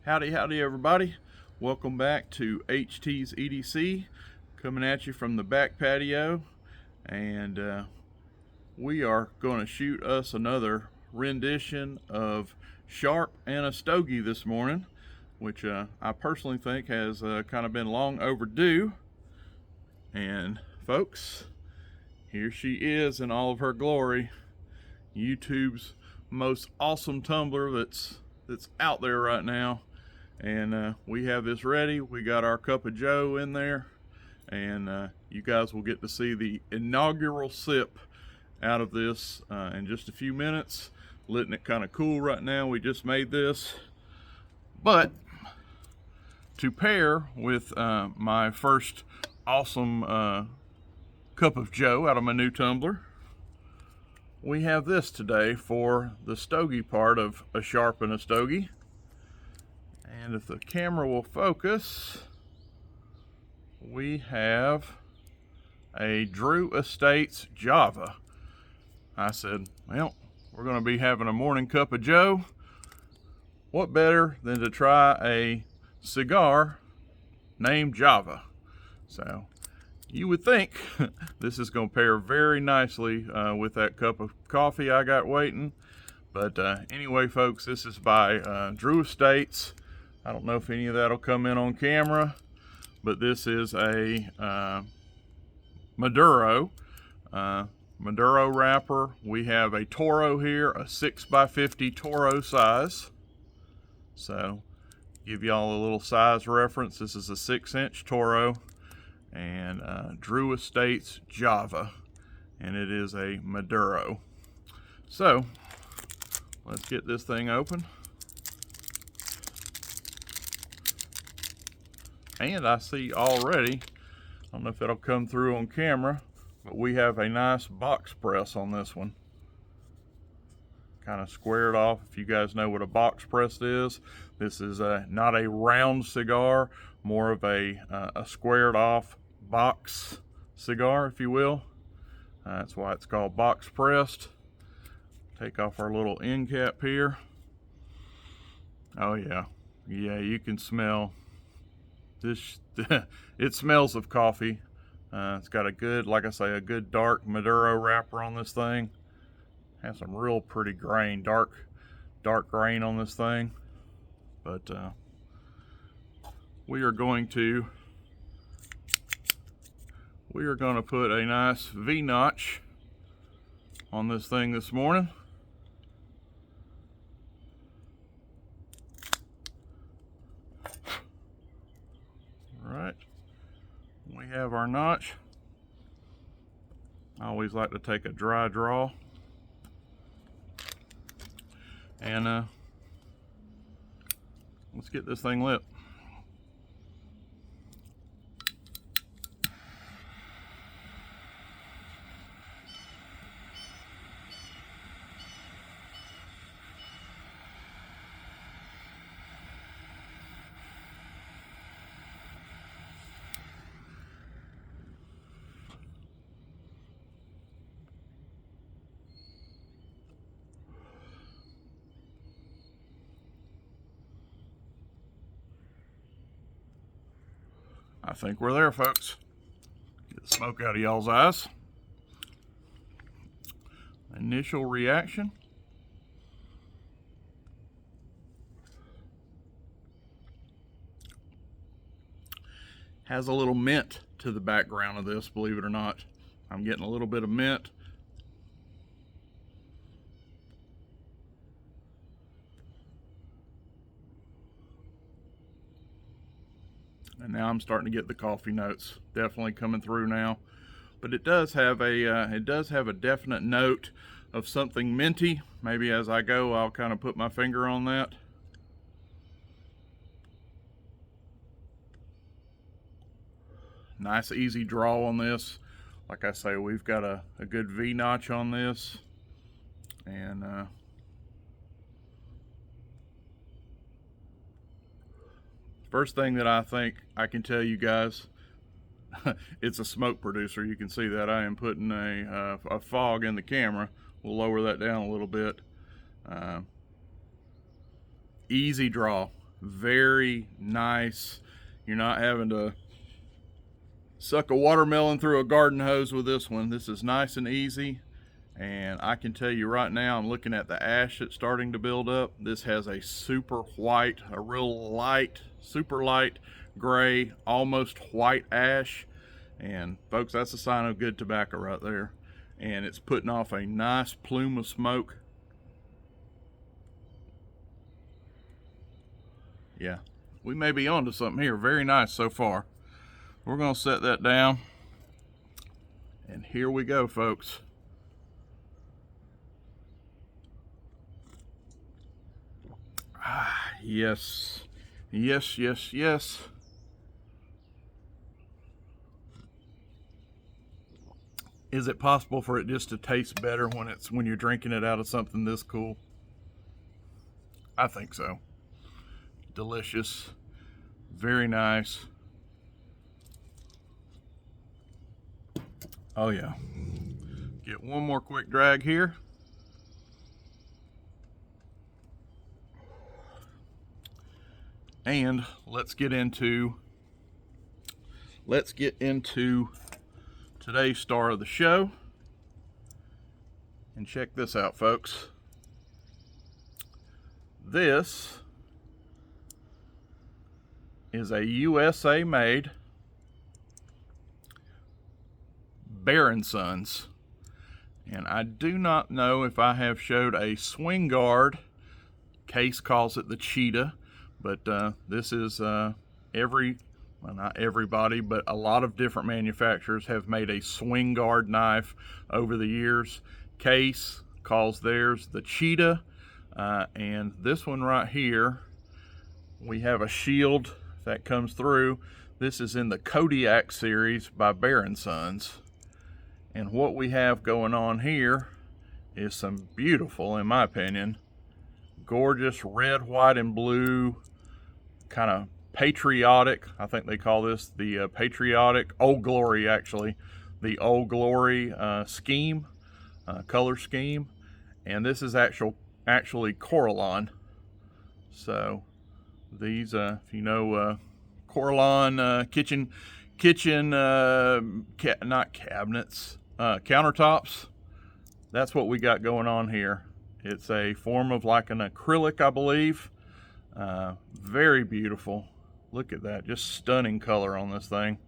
Howdy, howdy everybody. Welcome back to HT's EDC, coming at you from the back patio, and we are going to shoot us another rendition of Sharp and a Stogie this morning, which I personally think has kind of been long overdue. And folks, here she is in all of her glory, YouTube's most awesome tumbler that's out there right now. And we have this ready. We got our cup of joe in there, and you guys will get to see the inaugural sip out of this in just a few minutes. Letting it kind of cool right now. We just made this, but to pair with my first awesome cup of joe out of my new tumbler, we have this today for the Stogie part of a Sharp and a Stogie. And if the camera will focus, we have a Drew Estates Java. I said, well, we're going to be having a morning cup of joe. What better than to try a cigar named Java? So you would think this is going to pair very nicely with that cup of coffee I got waiting. But anyway, folks, this is by Drew Estates. I don't know if any of that will come in on camera, but this is a Maduro wrapper. We have a Toro here, a 6x50 Toro size. So give y'all a little size reference. This is a 6-inch Toro, and Drew Estates Java, and it is a Maduro. So let's get this thing open. And I see already, I don't know if it'll come through on camera, but we have a nice box press on this one. Kind of squared off. If you guys know what a box press is, this is not a round cigar, more of a squared off box cigar, if you will. That's why it's called box pressed. Take off our little end cap here. Oh yeah, you can smell this. It smells of coffee. It's got a good, like I say, a good dark Maduro wrapper on this thing. Has some real pretty grain, dark grain on this thing. But we are going to put a nice V-notch on this thing this morning. Right, we have our notch. I always like to take a dry draw, and let's get this thing lit. I think we're there, folks. Get the smoke out of y'all's eyes. Initial reaction. Has a little mint to the background of this, believe it or not. I'm getting a little bit of mint. And now I'm starting to get the coffee notes definitely coming through now. But it does have a definite note of something minty. Maybe as I go, I'll kind of put my finger on that. Nice easy draw on this. Like I say, we've got a good V-notch on this. And first thing that I think I can tell you guys, it's a smoke producer. You can see that I am putting a fog in the camera. We'll lower that down a little bit. Easy draw. Very nice. You're not having to suck a watermelon through a garden hose with this one. This is nice and easy. And I can tell you right now, I'm looking at the ash that's starting to build up. This has a super white, a real light, super light gray, almost white ash. And folks, that's a sign of good tobacco right there. And it's putting off a nice plume of smoke. Yeah, we may be onto something here. Very nice so far. We're gonna set that down. And here we go, folks. Yes, yes, yes, yes. Is it possible for it just to taste better when you're drinking it out of something this cool? I think so. Delicious, very nice. Oh yeah. Get one more quick drag here. And let's get into today's star of the show. And check this out, folks. This is a USA made Bear and Sons. And I do not know if I have showed a swing guard. Case calls it the Cheetah. But this is well, not everybody, but a lot of different manufacturers have made a swing guard knife over the years. Case calls theirs the Cheetah. And this one right here, we have a shield that comes through. This is in the Kodiak series by Bear and Sons. And what we have going on here is some beautiful, in my opinion, gorgeous red, white, and blue, kind of patriotic, I think they call this the patriotic Old Glory, actually, the Old Glory scheme, color scheme. And this is actually corelon. So these, if you know corelon kitchen not cabinets, countertops, that's what we got going on here. It's a form of like an acrylic, I believe. Very beautiful. Look at that, just stunning color on this thing.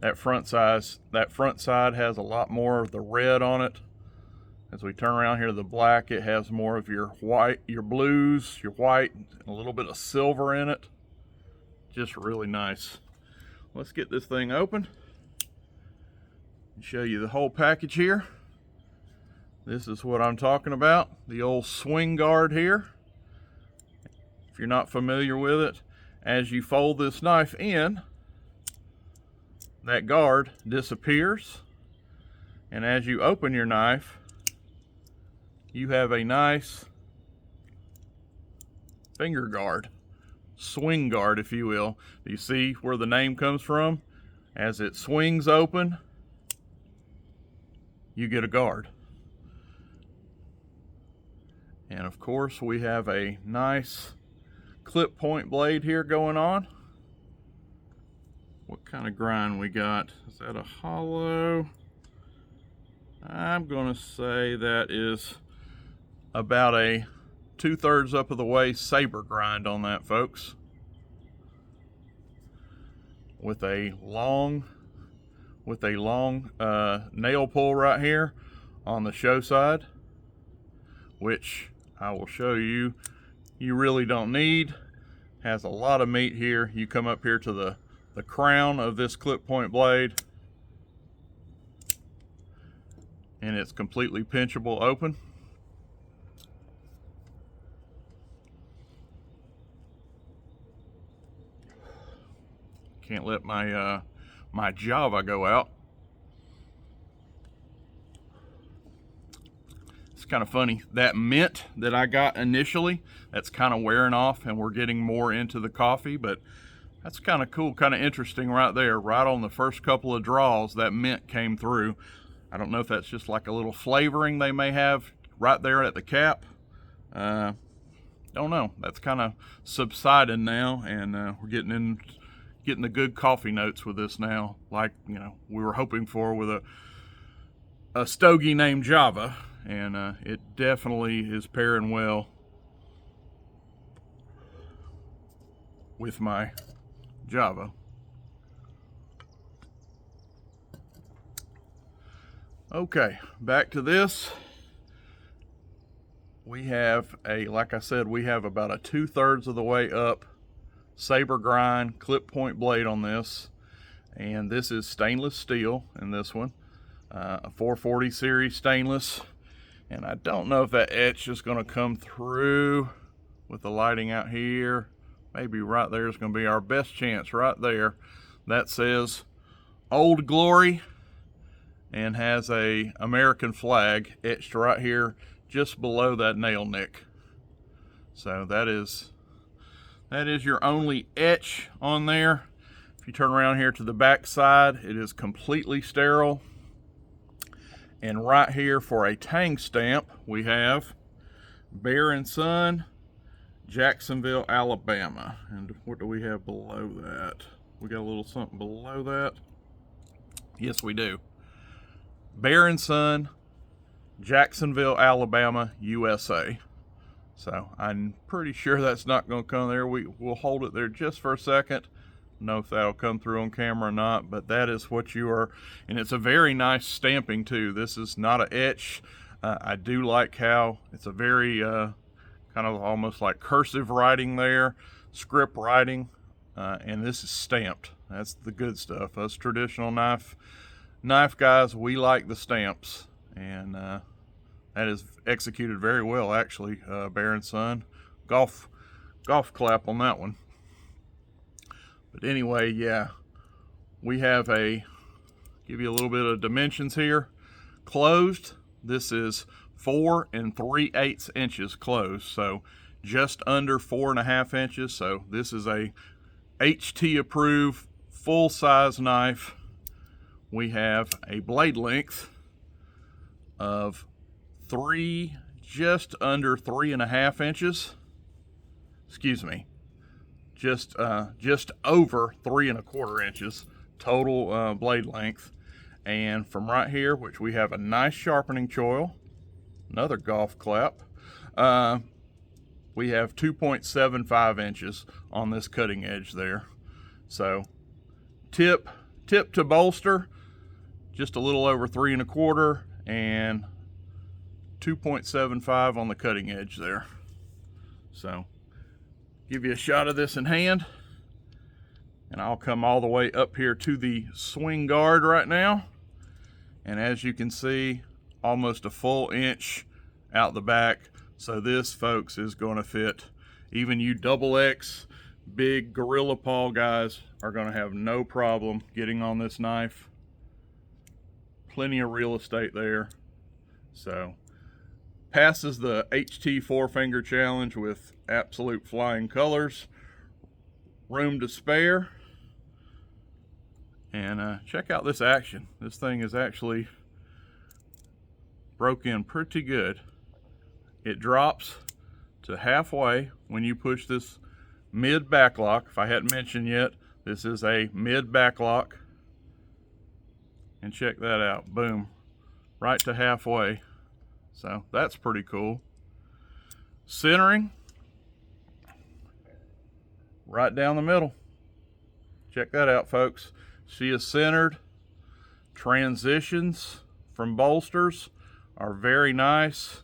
That front side has a lot more of the red on it. As we turn around here to the black, it has more of your white, your blues, your white, and a little bit of silver in it. Just really nice. Let's get this thing open and show you the whole package here. This is what I'm talking about, the old swing guard here. If you're not familiar with it, as you fold this knife in, that guard disappears. And as you open your knife, you have a nice finger guard, swing guard, if you will. Do you see where the name comes from? As it swings open, you get a guard. And of course, we have a nice clip point blade here going on. What kind of grind we got? Is that a hollow? I'm gonna say that is about a 2/3 up of the way saber grind on that, folks. With a long nail pull right here on the show side, which I will show you you really don't need. Has a lot of meat here. You come up here to the crown of this clip point blade, and it's completely pinchable open. Can't let my my Java go out. It's kind of funny, that mint that I got initially, that's kind of wearing off and we're getting more into the coffee, but that's kind of cool, kind of interesting right there. Right on the first couple of draws, that mint came through. I don't know if that's just like a little flavoring they may have right there at the cap. don't know, that's kind of subsiding now, and we're getting the good coffee notes with this now, like, you know, we were hoping for with a Stogie named Java, and it definitely is pairing well with my Java. Okay, back to this. We have like I said, we have about a 2/3 of the way up saber grind clip point blade on this, and this is stainless steel in this one, a 440 series stainless, and I don't know if that etch is going to come through with the lighting out here. Maybe right there is going to be our best chance right there. That says Old Glory and has a American flag etched right here just below that nail nick. So that is your only etch on there. If you turn around here to the back side, it is completely sterile. And right here for a tang stamp, we have Bear and Son, Jacksonville, Alabama. And what do we have below that? We got a little something below that. Yes, we do. Bear and Son, Jacksonville, Alabama, USA. So I'm pretty sure that's not going to come there. We'll hold it there just for a second. Know if that'll come through on camera or not, but that is what you are, and it's a very nice stamping too. This is not an etch. I do like how it's a very kind of almost like cursive writing there, script writing, and this is stamped. That's the good stuff. Us traditional knife guys, we like the stamps, and that is executed very well actually. Bear and Son, golf clap on that one. But anyway, yeah, we have give you a little bit of dimensions here. Closed, this is 4 3/8 inches closed, so just under 4.5 inches. So this is a HT approved full size knife. We have a blade length of just under 3.5 inches. Excuse me. Just over 3.25 inches total blade length. And from right here, which we have a nice sharpening choil, another golf clap, we have 2.75 inches on this cutting edge there. So tip to bolster, just a little over 3.25, and 2.75 on the cutting edge there. So give you a shot of this in hand, and I'll come all the way up here to the swing guard right now, and as you can see, almost a full inch out the back. So this, folks, is going to fit. Even you XX big gorilla paw guys are going to have no problem getting on this knife. Plenty of real estate there. So passes the HT 4-finger challenge with absolute flying colors. Room to spare. And check out this action. This thing is actually broke in pretty good. It drops to halfway when you push this mid-backlock. If I hadn't mentioned yet, this is a mid-backlock. And check that out. Boom. Right to halfway. So that's pretty cool. Centering, right down the middle. Check that out, folks. She is centered. Transitions from bolsters are very nice.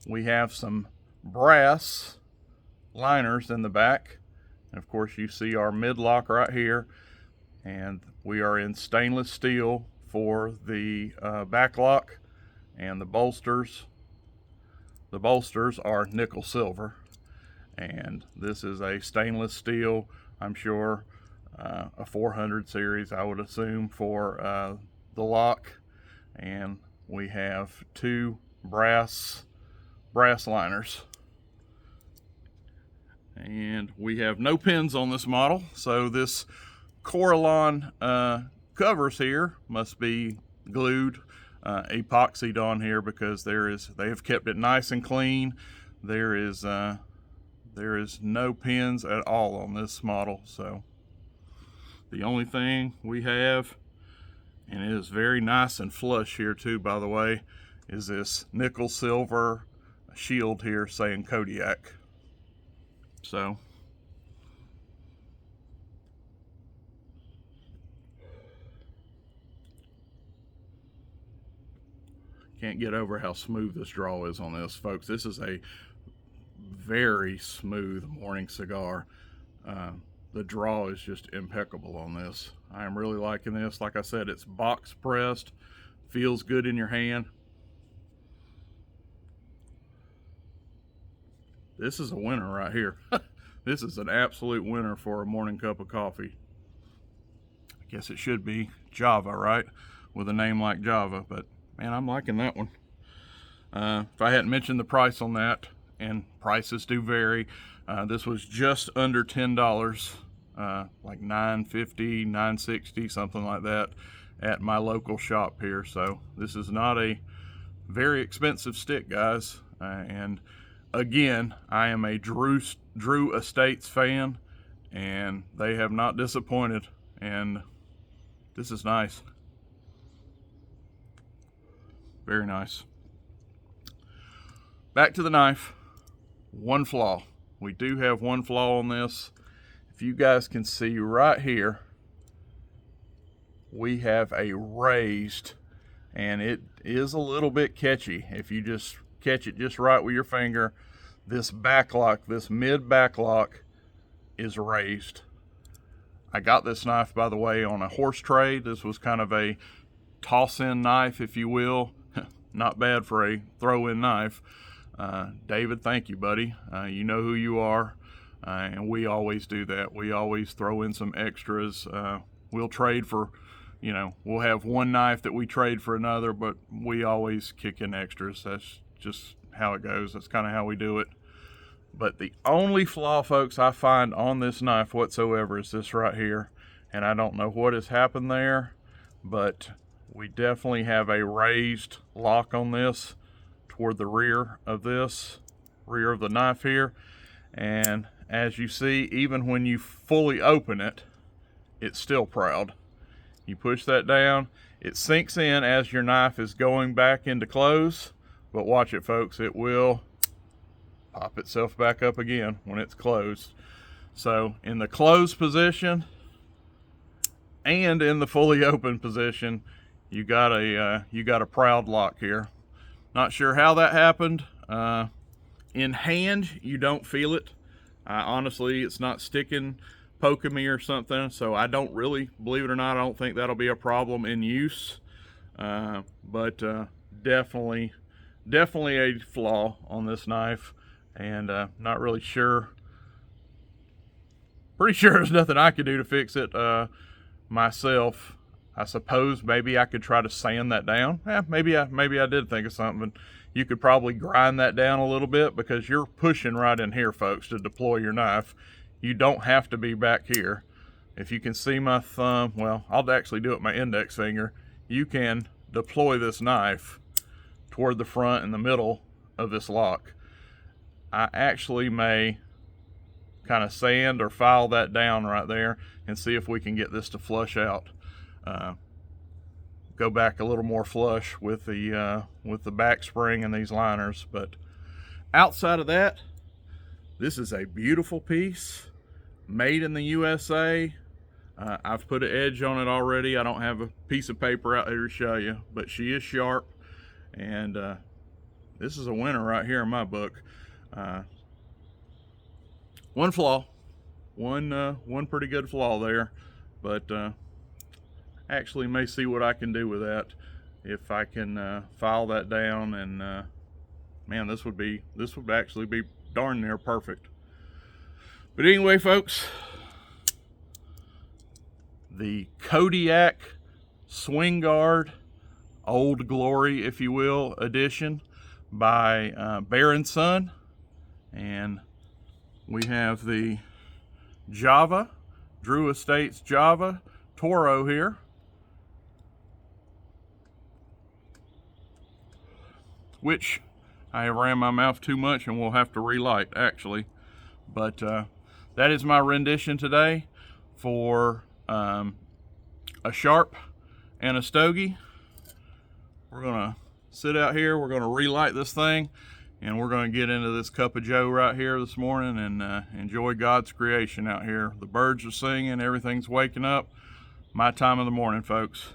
We have some brass liners in the back. And of course you see our mid-lock right here. And we are in stainless steel for the backlock. And the bolsters are nickel silver, and this is a stainless steel, I'm sure, a 400 series, I would assume, for the lock. And we have 2 brass liners, and we have no pins on this model, so this corelon covers here must be glued, epoxied on here, because they have kept it nice and clean. there is no pins at all on this model. So the only thing we have, and it is very nice and flush here too, by the way, is this nickel silver shield here saying Kodiak. So can't get over how smooth this draw is on this, folks. This is a very smooth morning cigar. The draw is just impeccable on this. I am really liking this. Like I said, it's box pressed, feels good in your hand. This is a winner right here. This is an absolute winner for a morning cup of coffee. I guess it should be Java, right? With a name like Java, but man, I'm liking that one. If I hadn't mentioned the price on that, and prices do vary, this was just under $10, like $9.50, $9.60, something like that, at my local shop here. So this is not a very expensive stick, guys. And again, I am a Drew Estates fan, and they have not disappointed, and this is nice. Very nice. Back to the knife. One flaw. We do have one flaw on this. If you guys can see right here, we have a raised, and it is a little bit catchy. If you just catch it just right with your finger, this backlock, this mid-backlock is raised. I got this knife, by the way, on a horse trade. This was kind of a toss-in knife, if you will. Not bad for a throw-in knife. David, thank you, buddy. You know who you are, and we always do that. We always throw in some extras. We'll trade for, you know, we'll have one knife that we trade for another, but we always kick in extras. That's just how it goes. That's kind of how we do it. But the only flaw, folks, I find on this knife whatsoever is this right here. And I don't know what has happened there, but we definitely have a raised lock on this toward the rear of the knife here. And as you see, even when you fully open it, it's still proud. You push that down, it sinks in as your knife is going back into close, but watch it, folks, it will pop itself back up again when it's closed. So in the closed position and in the fully open position, you got a proud lock here. Not sure how that happened. In hand, you don't feel it. Honestly, it's not sticking, poking me or something, so I don't really, believe it or not, I don't think that'll be a problem in use. But definitely a flaw on this knife, and not really sure. Pretty sure there's nothing I could do to fix it myself. I suppose maybe I could try to sand that down. Maybe I did think of something. You could probably grind that down a little bit, because you're pushing right in here, folks, to deploy your knife. You don't have to be back here. If you can see my thumb, well, I'll actually do it with my index finger. You can deploy this knife toward the front and the middle of this lock. I actually may kind of sand or file that down right there and see if we can get this to flush out. Go back a little more flush with the back spring and these liners. But outside of that, this is a beautiful piece, made in the USA. I've put an edge on it already. I don't have a piece of paper out here to show you, but she is sharp, and this is a winner right here in my book. One flaw, one pretty good flaw there, but actually may see what I can do with that if I can file that down, and man, this would actually be darn near perfect. But anyway, folks, the Kodiak Swing Guard Old Glory, if you will, edition by Bear and Son, and we have the Java, Drew Estates Java Toro here, which I ran my mouth too much and we'll have to relight actually. But that is my rendition today for a Sharp and a Stogie. We're gonna sit out here, we're gonna relight this thing, and we're gonna get into this cup of joe right here this morning and enjoy God's creation out here. The birds are singing, everything's waking up. My time of the morning, folks.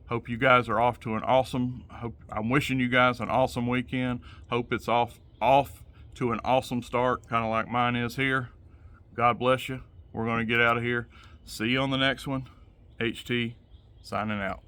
Hope you guys are off to an awesome, I'm wishing you guys an awesome weekend. Hope it's off to an awesome start, kind of like mine is here. God bless you. We're gonna get out of here. See you on the next one. HT signing out.